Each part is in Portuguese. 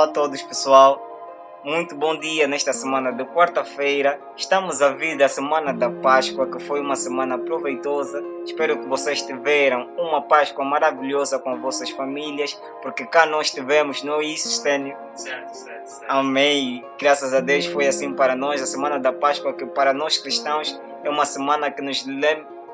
Olá a todos, pessoal. Muito bom dia nesta semana de quarta-feira. Estamos a vir da semana da Páscoa, que foi uma semana proveitosa. Espero que vocês tiveram uma Páscoa maravilhosa com vossas famílias, porque cá nós tivemos, não é isso, Stênio? Certo. Amém. Graças a Deus foi assim para nós. A semana da Páscoa, que para nós cristãos é uma semana que nos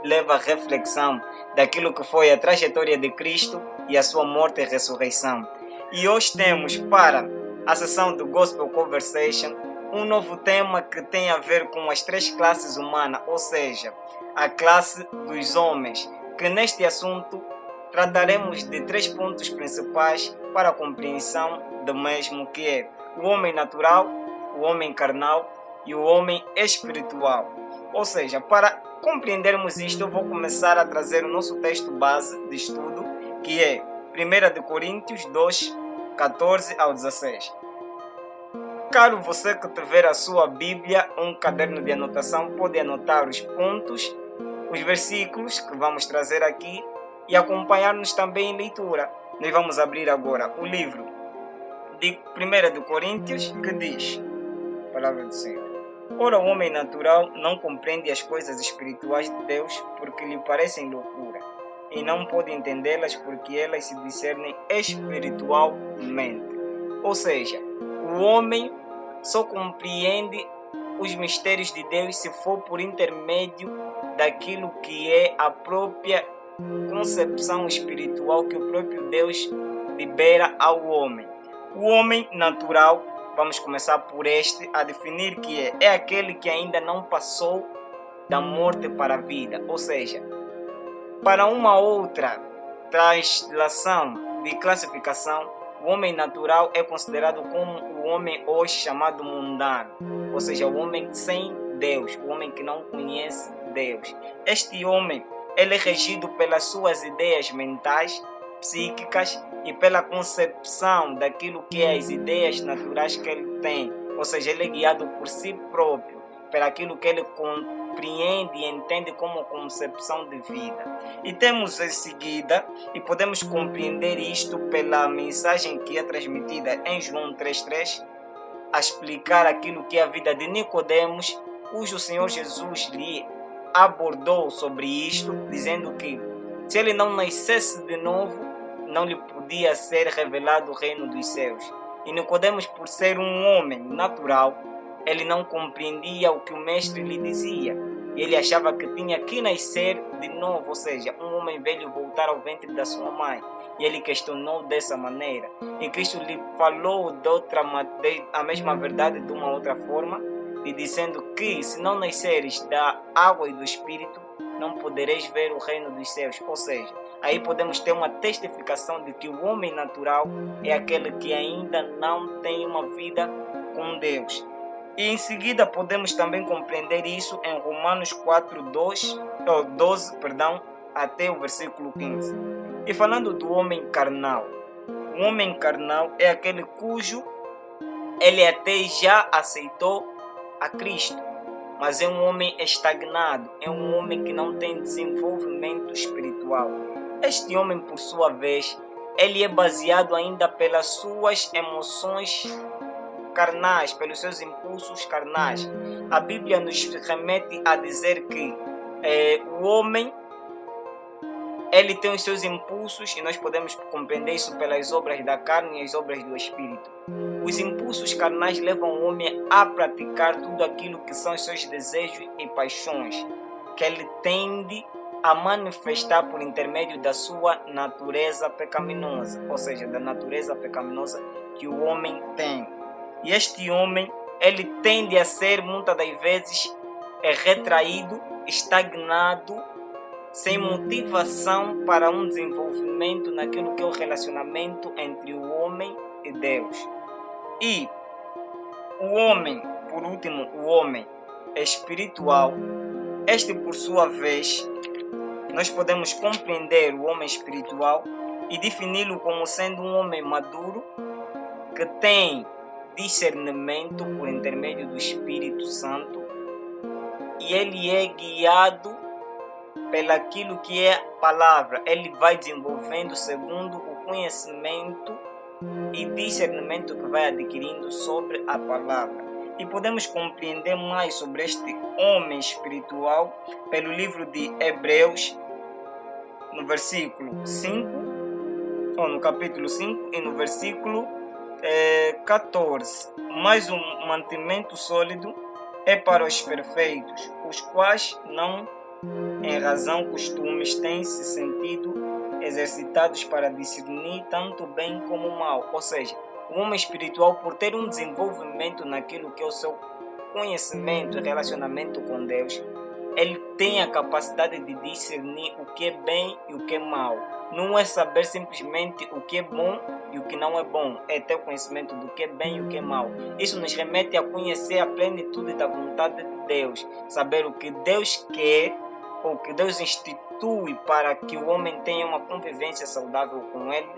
leva à reflexão daquilo que foi a trajetória de Cristo e a sua morte e ressurreição. E hoje temos para a sessão do Gospel Conversation um novo tema que tem a ver com as três classes humanas, ou seja, a classe dos homens, que neste assunto trataremos de três pontos principais para a compreensão do mesmo, que é o homem natural, o homem carnal e o homem espiritual. Ou seja, para compreendermos isto, eu vou começar a trazer o nosso texto base de estudo, que é 1 Coríntios 2, 14 ao 16. Caro você que tiver a sua Bíblia, um caderno de anotação, pode anotar os pontos, os versículos que vamos trazer aqui e acompanhar-nos também em leitura. Nós vamos abrir agora o livro de 1 Coríntios, que diz, palavra do Senhor: Ora, o homem natural não compreende as coisas espirituais de Deus, porque lhe parecem loucura, e não pode entendê-las porque elas se discernem espiritualmente. Ou seja, o homem só compreende os mistérios de Deus se for por intermédio daquilo que é a própria concepção espiritual que o próprio Deus libera ao homem. O homem natural, vamos começar por este, a definir que é aquele que ainda não passou da morte para a vida, ou seja, para uma outra translação de classificação, o homem natural é considerado como o homem hoje chamado mundano, ou seja, o homem sem Deus, o homem que não conhece Deus. Este homem, ele é regido pelas suas ideias mentais, psíquicas e pela concepção daquilo que é as ideias naturais que ele tem, ou seja, ele é guiado por si próprio, pelaquilo que ele compreende e entende como concepção de vida. E temos em seguida, e podemos compreender isto pela mensagem que é transmitida em João 3,3, a explicar aquilo que é a vida de Nicodemos, cujo Senhor Jesus lhe abordou sobre isto, dizendo que se ele não nascesse de novo, não lhe podia ser revelado o reino dos céus. E Nicodemos, por ser um homem natural, ele não compreendia o que o mestre lhe dizia. Ele achava que tinha que nascer de novo, ou seja, um homem velho voltar ao ventre da sua mãe. E ele questionou dessa maneira. E Cristo lhe falou a mesma verdade de uma outra forma, lhe dizendo que se não nasceres da água e do Espírito, não podereis ver o reino dos céus. Ou seja, aí podemos ter uma testificação de que o homem natural é aquele que ainda não tem uma vida com Deus. E em seguida podemos também compreender isso em Romanos 12, até o versículo 15. E falando do homem carnal, o homem carnal é aquele cujo ele até já aceitou a Cristo, mas é um homem estagnado, é um homem que não tem desenvolvimento espiritual. Este homem, por sua vez, ele é baseado ainda pelas suas emoções carnais, pelos seus impulsos carnais. A Bíblia nos remete a dizer que o homem ele tem os seus impulsos, e nós podemos compreender isso pelas obras da carne e as obras do Espírito. Os impulsos carnais levam o homem a praticar tudo aquilo que são os seus desejos e paixões, que ele tende a manifestar por intermédio da sua natureza pecaminosa, ou seja, da natureza pecaminosa que o homem tem. E este homem, ele tende a ser muitas das vezes retraído, estagnado, sem motivação para um desenvolvimento naquilo que é o relacionamento entre o homem e Deus. E o homem, por último, o homem espiritual, este por sua vez, nós podemos compreender o homem espiritual e defini-lo como sendo um homem maduro que tem discernimento por intermédio do Espírito Santo, e ele é guiado pelaquilo que é a palavra. Ele vai desenvolvendo segundo o conhecimento e discernimento que vai adquirindo sobre a palavra. E podemos compreender mais sobre este homem espiritual pelo livro de Hebreus, no versículo 5, ou no capítulo 5 e no versículo 14. Mas o mantimento sólido é para os perfeitos, os quais não, em razão costumes, têm se sentido exercitados para discernir tanto bem como o mal. Ou seja, o homem espiritual, por ter um desenvolvimento naquilo que é o seu conhecimento e relacionamento com Deus, ele tem a capacidade de discernir o que é bem e o que é mal. Não é saber simplesmente o que é bom e o que não é bom, é ter o conhecimento do que é bem e o que é mal. Isso nos remete a conhecer a plenitude da vontade de Deus, saber o que Deus quer, ou que Deus institui para que o homem tenha uma convivência saudável com Ele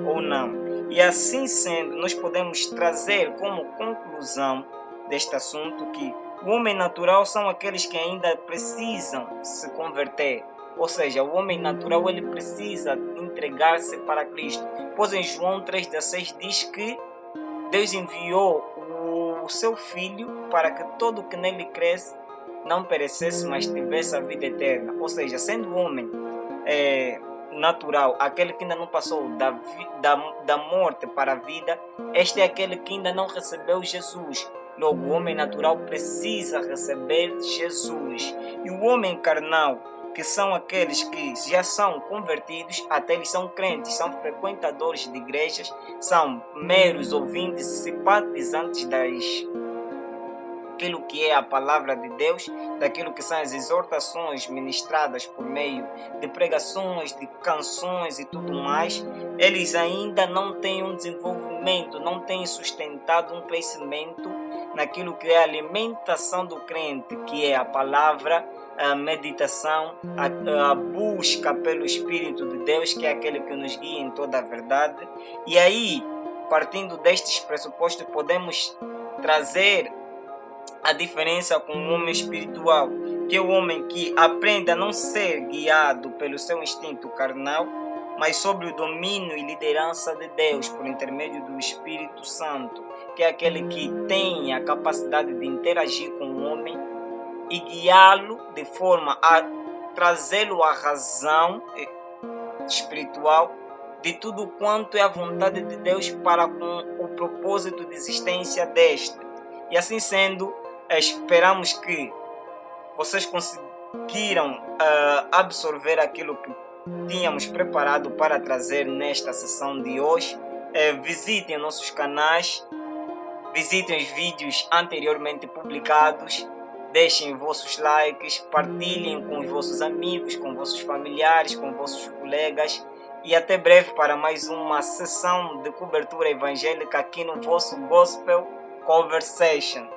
ou não. E assim sendo, nós podemos trazer como conclusão deste assunto que o homem natural são aqueles que ainda precisam se converter. Ou seja, o homem natural ele precisa entregar-se para Cristo. Pois em João 3,16 diz que Deus enviou o seu Filho para que todo o que nele cresce não perecesse, mas tivesse a vida eterna. Ou seja, sendo o homem natural, aquele que ainda não passou da morte para a vida, este é aquele que ainda não recebeu Jesus. Logo, o homem natural precisa receber Jesus. E o homem carnal, que são aqueles que já são convertidos, até eles são crentes, são frequentadores de igrejas, são meros ouvintes e simpatizantes daquilo que é a palavra de Deus, daquilo que são as exortações ministradas por meio de pregações, de canções e tudo mais. Eles ainda não têm um desenvolvimento, não têm sustentado um crescimento naquilo que é a alimentação do crente, que é a palavra, a meditação, a busca pelo Espírito de Deus, que é aquele que nos guia em toda a verdade. E aí, partindo destes pressupostos, podemos trazer a diferença com o homem espiritual, que é o homem que aprende a não ser guiado pelo seu instinto carnal, mas sob o domínio e liderança de Deus por intermédio do Espírito Santo, que é aquele que tem a capacidade de interagir com o homem e guiá-lo de forma a trazê-lo à razão espiritual de tudo quanto é a vontade de Deus para com o propósito de existência deste. E assim sendo, esperamos que vocês conseguiram absorver aquilo que tínhamos preparado para trazer nesta sessão de hoje. Visitem nossos canais, visitem os vídeos anteriormente publicados, deixem vossos likes, partilhem com os vossos amigos, com vossos familiares, com vossos colegas, e até breve para mais uma sessão de cobertura evangélica aqui no vosso Gospel Conversation.